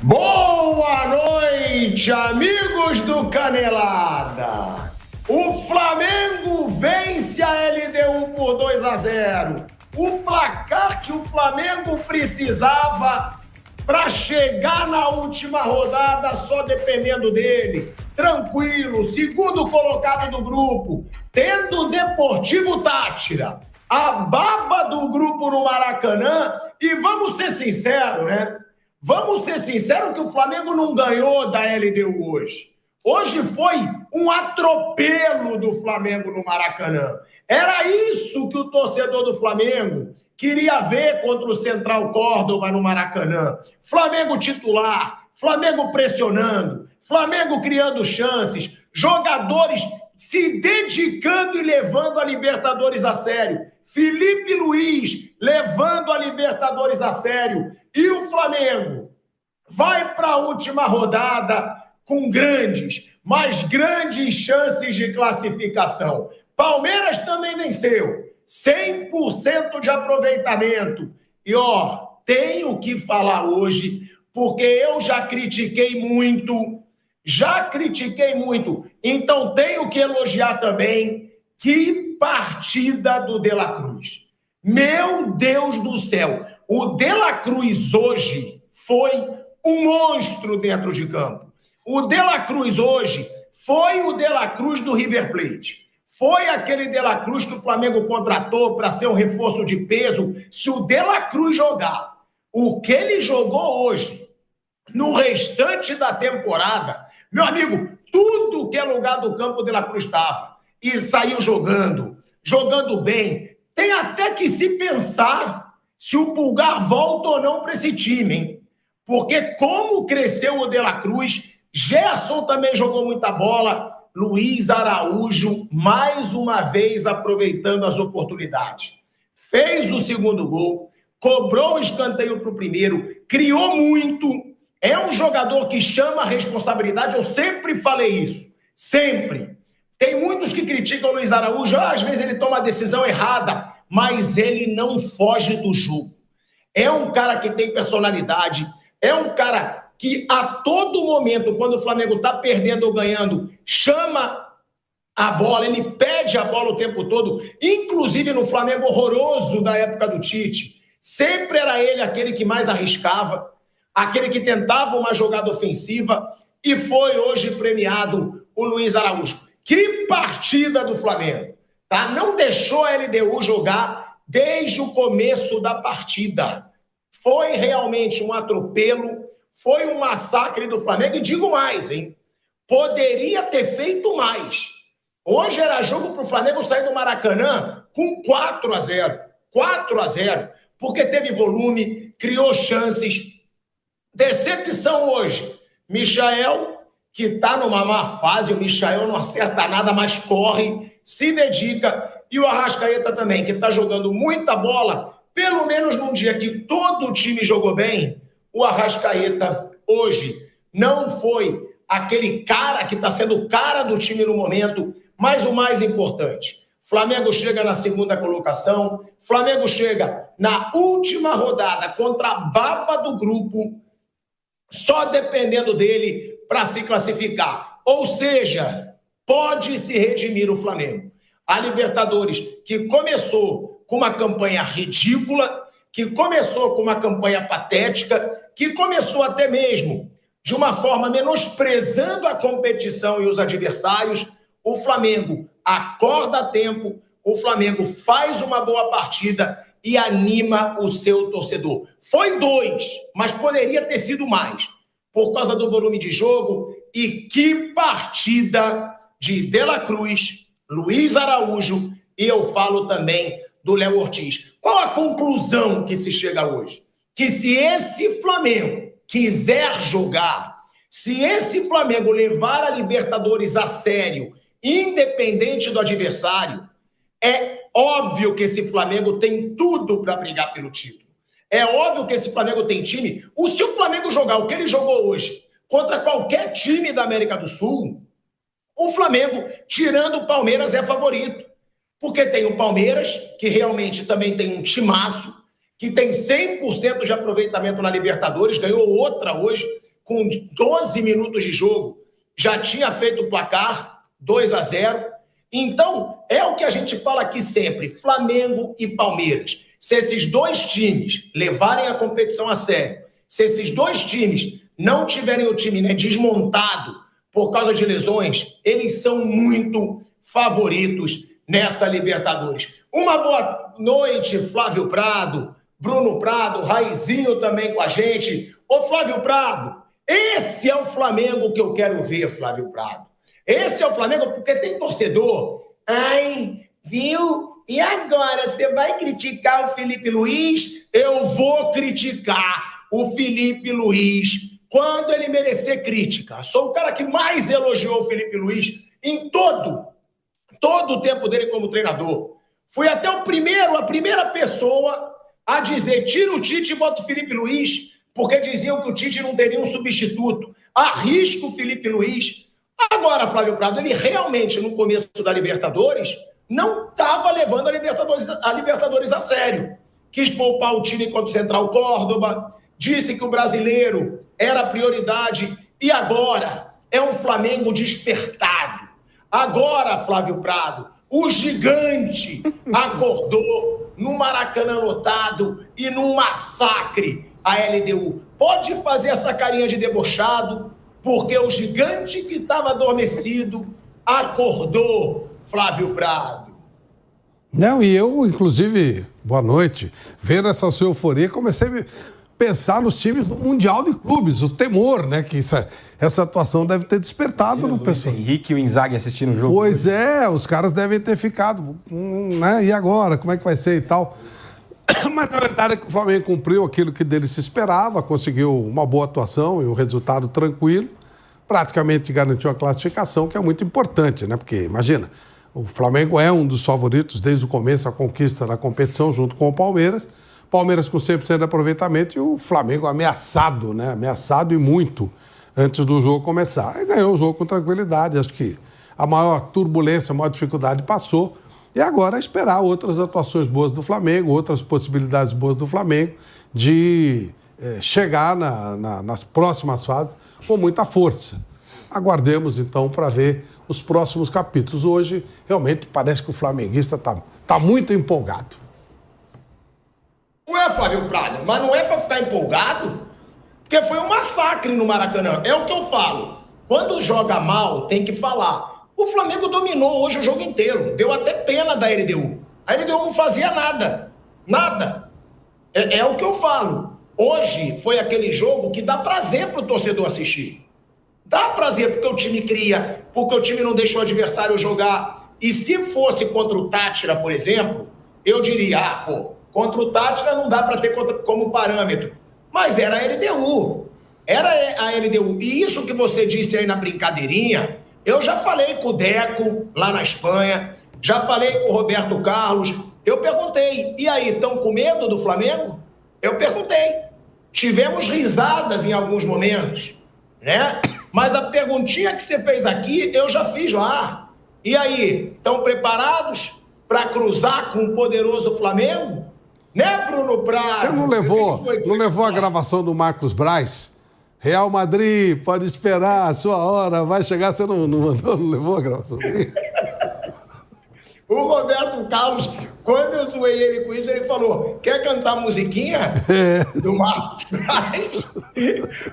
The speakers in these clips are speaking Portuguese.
Boa noite, amigos do Canelada. O Flamengo vence a LDU por 2-0. O placar que o Flamengo precisava para chegar na última rodada só dependendo dele. Tranquilo, segundo colocado do grupo, tendo o Deportivo Táchira, a baba do grupo no Maracanã. E vamos ser sinceros, né? Vamos ser sinceros que o Flamengo não ganhou da LDU hoje. Hoje foi um atropelo do Flamengo no Maracanã. Era isso que o torcedor do Flamengo queria ver contra o Central Córdoba no Maracanã. Flamengo titular, Flamengo pressionando, Flamengo criando chances, jogadores se dedicando e levando a Libertadores a sério. Felipe Luiz levando a Libertadores a sério. E o Flamengo vai para a última rodada com mas grandes chances de classificação. Palmeiras também venceu. 100% de aproveitamento. E, tenho que falar hoje, porque eu já critiquei muito. Então, tenho que elogiar também. Que partida do De La Cruz. Meu Deus do céu. O De La Cruz hoje foi um monstro dentro de campo. O De La Cruz hoje foi o De La Cruz do River Plate. Foi aquele De La Cruz que o Flamengo contratou para ser um reforço de peso. Se o De La Cruz jogar o que ele jogou hoje, no restante da temporada, meu amigo, tudo que é lugar do campo o De La Cruz estava. E saiu jogando bem. Tem até que se pensar se o Pulgar volta ou não para esse time, hein? Porque como cresceu o De La Cruz, Gerson também jogou muita bola, Luiz Araújo, mais uma vez aproveitando as oportunidades. Fez o segundo gol, cobrou o escanteio para o primeiro, criou muito, é um jogador que chama a responsabilidade, eu sempre falei isso, sempre. Tem muitos que criticam o Luiz Araújo, às vezes ele toma a decisão errada, mas ele não foge do jogo. É um cara que tem personalidade, é um cara que a todo momento, quando o Flamengo está perdendo ou ganhando, chama a bola, ele pede a bola o tempo todo, inclusive no Flamengo horroroso da época do Tite, sempre era ele aquele que mais arriscava, aquele que tentava uma jogada ofensiva, e foi hoje premiado o Luiz Araújo. Que partida do Flamengo, tá? Não deixou a LDU jogar desde o começo da partida. Foi realmente um atropelo, foi um massacre do Flamengo. E digo mais, hein? Poderia ter feito mais. Hoje era jogo para o Flamengo sair do Maracanã com 4-0. 4-0. Porque teve volume, criou chances. Decepção hoje. Michael, que está numa má fase, o Michael não acerta nada, mas corre, se dedica. E o Arrascaeta também, que está jogando muita bola, pelo menos num dia que todo o time jogou bem, o Arrascaeta hoje não foi aquele cara que está sendo o cara do time no momento, mas o mais importante, Flamengo chega na segunda colocação, Flamengo chega na última rodada contra a baba do grupo, só dependendo dele para se classificar. Ou seja, pode se redimir o Flamengo. A Libertadores, que começou com uma campanha ridícula, que começou com uma campanha patética, que começou até mesmo de uma forma menosprezando a competição e os adversários, o Flamengo acorda a tempo, o Flamengo faz uma boa partida e anima o seu torcedor. Foi 2, mas poderia ter sido mais, por causa do volume de jogo. E que partida de De La Cruz, Luiz Araújo, e eu falo também do Léo Ortiz. Qual a conclusão que se chega hoje? Que se esse Flamengo quiser jogar, se esse Flamengo levar a Libertadores a sério, independente do adversário, é óbvio que esse Flamengo tem tudo para brigar pelo título. É óbvio que esse Flamengo tem time. Se o Flamengo jogar o que ele jogou hoje contra qualquer time da América do Sul, o Flamengo, tirando o Palmeiras, é favorito. Porque tem o Palmeiras, que realmente também tem um timaço, que tem 100% de aproveitamento na Libertadores, ganhou outra hoje, com 12 minutos de jogo, já tinha feito o placar, 2-0. Então, é o que a gente fala aqui sempre, Flamengo e Palmeiras. Se esses dois times levarem a competição a sério, se esses dois times não tiverem o time, né, desmontado por causa de lesões, eles são muito favoritos nessa Libertadores. Uma boa noite, Flávio Prado, Bruno Prado, Raizinho também com a gente. Ô, Flávio Prado, esse é o Flamengo que eu quero ver, Flávio Prado. Esse é o Flamengo porque tem torcedor. Ai, viu? E agora, você vai criticar o Felipe Luiz? Eu vou criticar o Felipe Luiz quando ele merecer crítica. Sou o cara que mais elogiou o Felipe Luiz em todo o tempo dele como treinador. Fui até a primeira pessoa a dizer, tira o Tite e bota o Felipe Luiz, porque diziam que o Tite não teria um substituto. Arrisca o Felipe Luiz. Agora, Flávio Prado, ele realmente, no começo da Libertadores, não estava levando a Libertadores a sério. Quis poupar o time contra o Central Córdoba, disse que o brasileiro era a prioridade, e agora é um Flamengo despertado. Agora, Flávio Prado, o gigante acordou no Maracanã lotado e num massacre a LDU. Pode fazer essa carinha de debochado, porque o gigante que estava adormecido acordou, Flávio Prado. Não, e eu, inclusive, boa noite, vendo essa sua euforia, comecei a pensar nos times do Mundial de Clubes, o temor, né, que essa atuação deve ter despertado no pessoal. Henrique e o Inzaghi assistindo o jogo. Pois é, os caras devem ter ficado, né, e agora, como é que vai ser e tal. Mas na verdade é que o Flamengo cumpriu aquilo que dele se esperava, conseguiu uma boa atuação e um resultado tranquilo, praticamente garantiu a classificação, que é muito importante, né, porque imagina, o Flamengo é um dos favoritos desde o começo, a conquista da competição junto com o Palmeiras com 100% de aproveitamento e o Flamengo ameaçado, né? Ameaçado e muito antes do jogo começar. E ganhou o jogo com tranquilidade. Acho que a maior turbulência, a maior dificuldade passou. E agora é esperar outras atuações boas do Flamengo, outras possibilidades boas do Flamengo de chegar nas próximas fases com muita força. Aguardemos, então, para ver os próximos capítulos. Hoje, realmente, parece que o flamenguista está muito empolgado. Ué, Flávio Prado, mas não é para ficar empolgado? Porque foi um massacre no Maracanã. É o que eu falo. Quando joga mal, tem que falar. O Flamengo dominou hoje o jogo inteiro. Deu até pena da LDU. A LDU não fazia nada. Nada. É o que eu falo. Hoje foi aquele jogo que dá prazer pro torcedor assistir. Dá prazer porque o time cria, porque o time não deixou o adversário jogar. E se fosse contra o Tátira, por exemplo, eu diria, contra o Tátira não dá para ter como parâmetro. Mas era a LDU. Era a LDU. E isso que você disse aí na brincadeirinha, eu já falei com o Deco, lá na Espanha, já falei com o Roberto Carlos. Eu perguntei, e aí, estão com medo do Flamengo? Eu perguntei. Tivemos risadas em alguns momentos, né? Mas a perguntinha que você fez aqui, eu já fiz lá. E aí, estão preparados para cruzar com o poderoso Flamengo? Né, Bruno Prado? Você não levou a gravação do Marcos Braz? Real Madrid, pode esperar, a sua hora vai chegar. Você não levou a gravação dele? O Roberto Carlos, quando eu zoei ele com isso, ele falou, quer cantar musiquinha? Do Marcos Braz?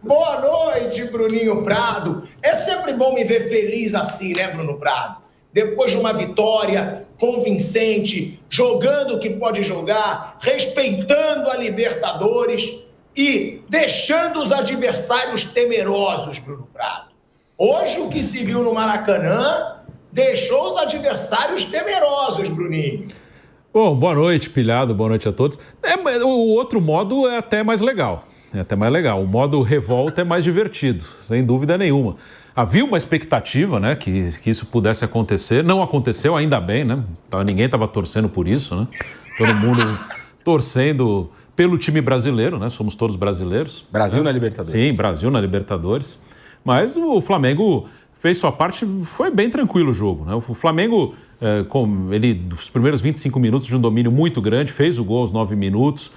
Boa noite, Bruninho Prado. É sempre bom me ver feliz assim, né, Bruno Prado? Depois de uma vitória convincente, jogando o que pode jogar, respeitando a Libertadores e deixando os adversários temerosos, Bruno Prado. Hoje, o que se viu no Maracanã deixou os adversários temerosos, Bruninho. Bom, boa noite, Pilhado, boa noite a todos. O outro modo é até mais legal. O modo revolta é mais divertido, sem dúvida nenhuma. Havia uma expectativa, né, que isso pudesse acontecer. Não aconteceu, ainda bem, né? Ninguém estava torcendo por isso, né? Todo mundo torcendo pelo time brasileiro, né? Somos todos brasileiros. Brasil na Libertadores. Sim, Brasil na Libertadores. Mas o Flamengo fez sua parte, foi bem tranquilo o jogo, né? O Flamengo, nos primeiros 25 minutos de um domínio muito grande, fez o gol aos 9 minutos,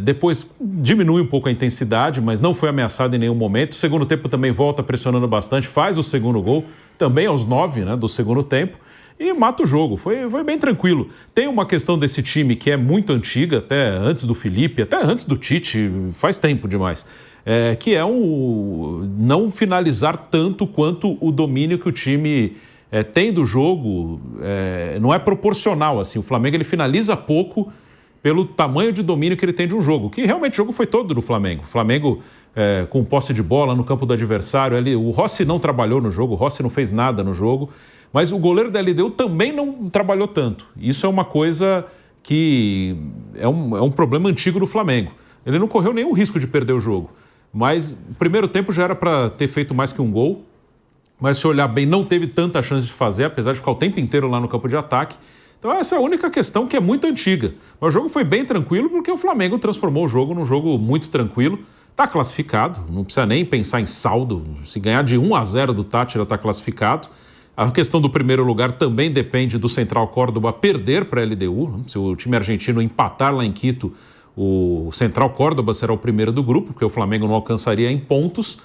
Depois diminui um pouco a intensidade, mas não foi ameaçado em nenhum momento. Segundo tempo também volta pressionando bastante, faz o segundo gol, também aos 9, né, do segundo tempo, e mata o jogo. Foi bem tranquilo. Tem uma questão desse time que é muito antiga, até antes do Felipe, até antes do Tite, faz tempo demais, que é não finalizar tanto quanto o domínio que o time tem do jogo. Não é proporcional, assim. O Flamengo ele finaliza pouco pelo tamanho de domínio que ele tem de um jogo, que realmente o jogo foi todo do Flamengo. O Flamengo com posse de bola no campo do adversário, o Rossi não trabalhou no jogo, o Rossi não fez nada no jogo, mas o goleiro da LDU também não trabalhou tanto. Isso é uma coisa que é um problema antigo do Flamengo. Ele não correu nenhum risco de perder o jogo, mas o primeiro tempo já era para ter feito mais que um gol, mas se olhar bem, não teve tanta chance de fazer, apesar de ficar o tempo inteiro lá no campo de ataque. Então essa é a única questão que é muito antiga. Mas o jogo foi bem tranquilo porque o Flamengo transformou o jogo num jogo muito tranquilo. Está classificado, não precisa nem pensar em saldo. Se ganhar de 1-0 do Táchira, está classificado. A questão do primeiro lugar também depende do Central Córdoba perder para a LDU. Se o time argentino empatar lá em Quito, o Central Córdoba será o primeiro do grupo, porque o Flamengo não alcançaria em pontos.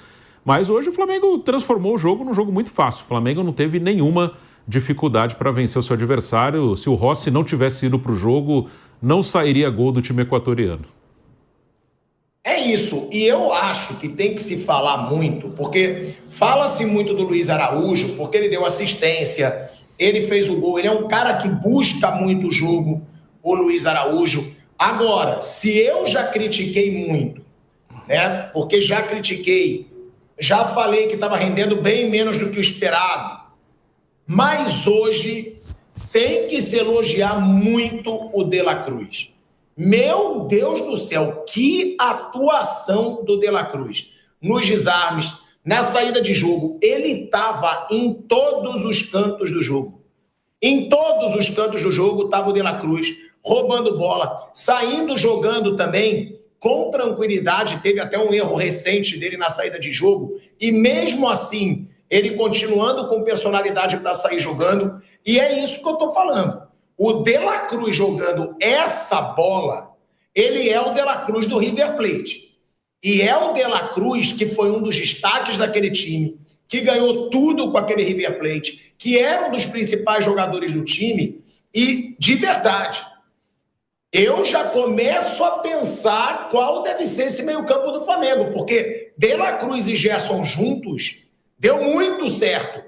Mas hoje o Flamengo transformou o jogo num jogo muito fácil. O Flamengo não teve nenhuma dificuldade para vencer o seu adversário. Se o Rossi não tivesse ido para o jogo, não sairia gol do time equatoriano. É isso, e eu acho que tem que se falar muito, porque fala-se muito do Luiz Araújo, porque ele deu assistência, ele fez o gol, ele é um cara que busca muito o jogo, o Luiz Araújo. Agora, se eu já critiquei muito, né, porque já falei que estava rendendo bem menos do que o esperado, mas hoje tem que se elogiar muito o De La Cruz. Meu Deus do céu, que atuação do De La Cruz. Nos desarmes, na saída de jogo, ele estava em todos os cantos do jogo. Em todos os cantos do jogo estava o De La Cruz, roubando bola, saindo jogando também com tranquilidade. Teve até um erro recente dele na saída de jogo, e mesmo assim, ele continuando com personalidade para sair jogando, e é isso que eu estou falando. O De La Cruz jogando essa bola, ele é o De La Cruz do River Plate. E é o De La Cruz que foi um dos destaques daquele time, que ganhou tudo com aquele River Plate, que era um dos principais jogadores do time, e de verdade, eu já começo a pensar qual deve ser esse meio-campo do Flamengo, porque De La Cruz e Gerson juntos deu muito certo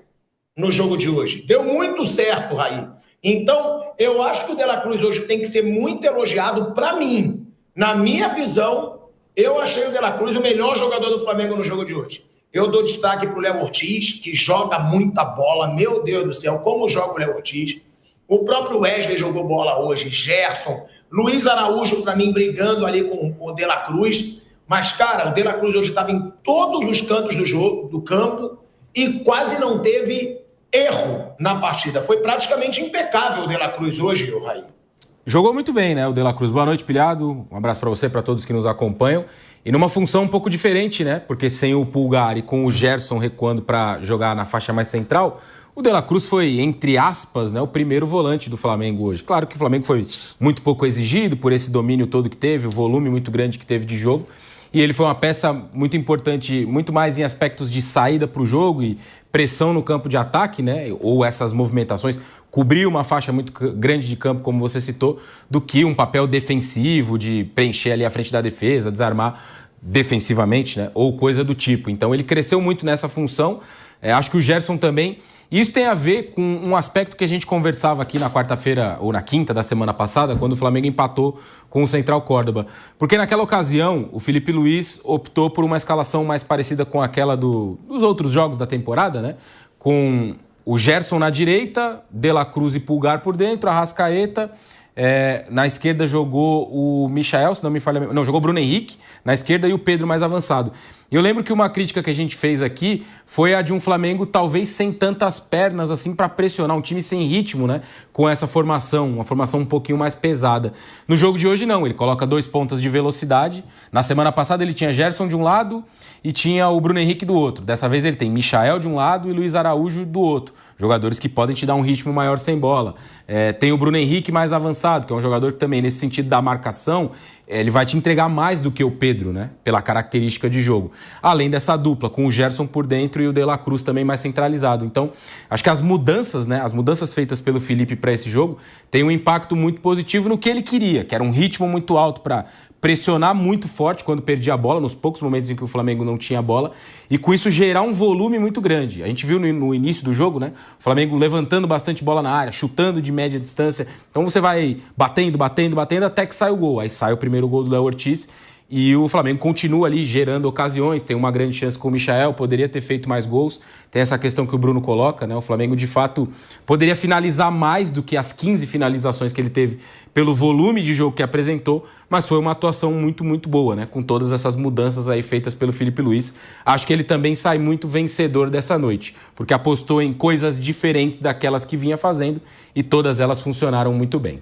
no jogo de hoje. Deu muito certo, Raí. Então, eu acho que o De La Cruz hoje tem que ser muito elogiado para mim. Na minha visão, eu achei o De La Cruz o melhor jogador do Flamengo no jogo de hoje. Eu dou destaque para o Léo Ortiz, que joga muita bola. Meu Deus do céu, como joga o Léo Ortiz. O próprio Wesley jogou bola hoje, Gerson, Luiz Araújo, para mim, brigando ali com o De La Cruz. Mas, cara, o De La Cruz hoje estava em todos os cantos do jogo, do campo, e quase não teve erro na partida. Foi praticamente impecável o De La Cruz hoje, o Raí. Jogou muito bem, né, o De La Cruz. Boa noite, Pilhado. Um abraço para você, para todos que nos acompanham. E numa função um pouco diferente, né? Porque sem o Pulgar e com o Gerson recuando para jogar na faixa mais central, o De La Cruz foi, entre aspas, né, o primeiro volante do Flamengo hoje. Claro que o Flamengo foi muito pouco exigido por esse domínio todo que teve, o volume muito grande que teve de jogo. E ele foi uma peça muito importante, muito mais em aspectos de saída para o jogo e pressão no campo de ataque, né? Ou essas movimentações, cobrir uma faixa muito grande de campo, como você citou, do que um papel defensivo de preencher ali a frente da defesa, desarmar defensivamente, né? Ou coisa do tipo. Então ele cresceu muito nessa função. Acho que o Gerson também. Isso tem a ver com um aspecto que a gente conversava aqui na quarta-feira ou na quinta da semana passada, quando o Flamengo empatou com o Central Córdoba. Porque naquela ocasião, o Felipe Luiz optou por uma escalação mais parecida com aquela dos outros jogos da temporada, né? Com o Gerson na direita, De La Cruz e Pulgar por dentro, Arrascaeta. Na esquerda jogou o Michael, se não me falha... Não, jogou o Bruno Henrique na esquerda e o Pedro mais avançado. E eu lembro que uma crítica que a gente fez aqui foi a de um Flamengo talvez sem tantas pernas assim para pressionar, um time sem ritmo, né? Com essa formação, uma formação um pouquinho mais pesada. No jogo de hoje não, ele coloca 2 pontas de velocidade. Na semana passada ele tinha Gerson de um lado e tinha o Bruno Henrique do outro. Dessa vez ele tem Michael de um lado e Luiz Araújo do outro. Jogadores que podem te dar um ritmo maior sem bola. Tem o Bruno Henrique mais avançado, que é um jogador que também, nesse sentido da marcação, ele vai te entregar mais do que o Pedro, né? Pela característica de jogo. Além dessa dupla, com o Gerson por dentro e o De La Cruz também mais centralizado. Então, acho que as mudanças, né? As mudanças feitas pelo Felipe para esse jogo têm um impacto muito positivo no que ele queria, que era um ritmo muito alto para pressionar muito forte quando perdia a bola, nos poucos momentos em que o Flamengo não tinha a bola, e com isso gerar um volume muito grande. A gente viu no início do jogo, né? O Flamengo levantando bastante bola na área, chutando de média distância. Então você vai batendo até que sai o gol. Aí sai o primeiro gol do Léo Ortiz e o Flamengo continua ali gerando ocasiões, tem uma grande chance com o Michael, poderia ter feito mais gols. Tem essa questão que o Bruno coloca, né? O Flamengo, de fato, poderia finalizar mais do que as 15 finalizações que ele teve pelo volume de jogo que apresentou, mas foi uma atuação muito, muito boa, né? Com todas essas mudanças aí feitas pelo Felipe Luiz. Acho que ele também sai muito vencedor dessa noite, porque apostou em coisas diferentes daquelas que vinha fazendo e todas elas funcionaram muito bem.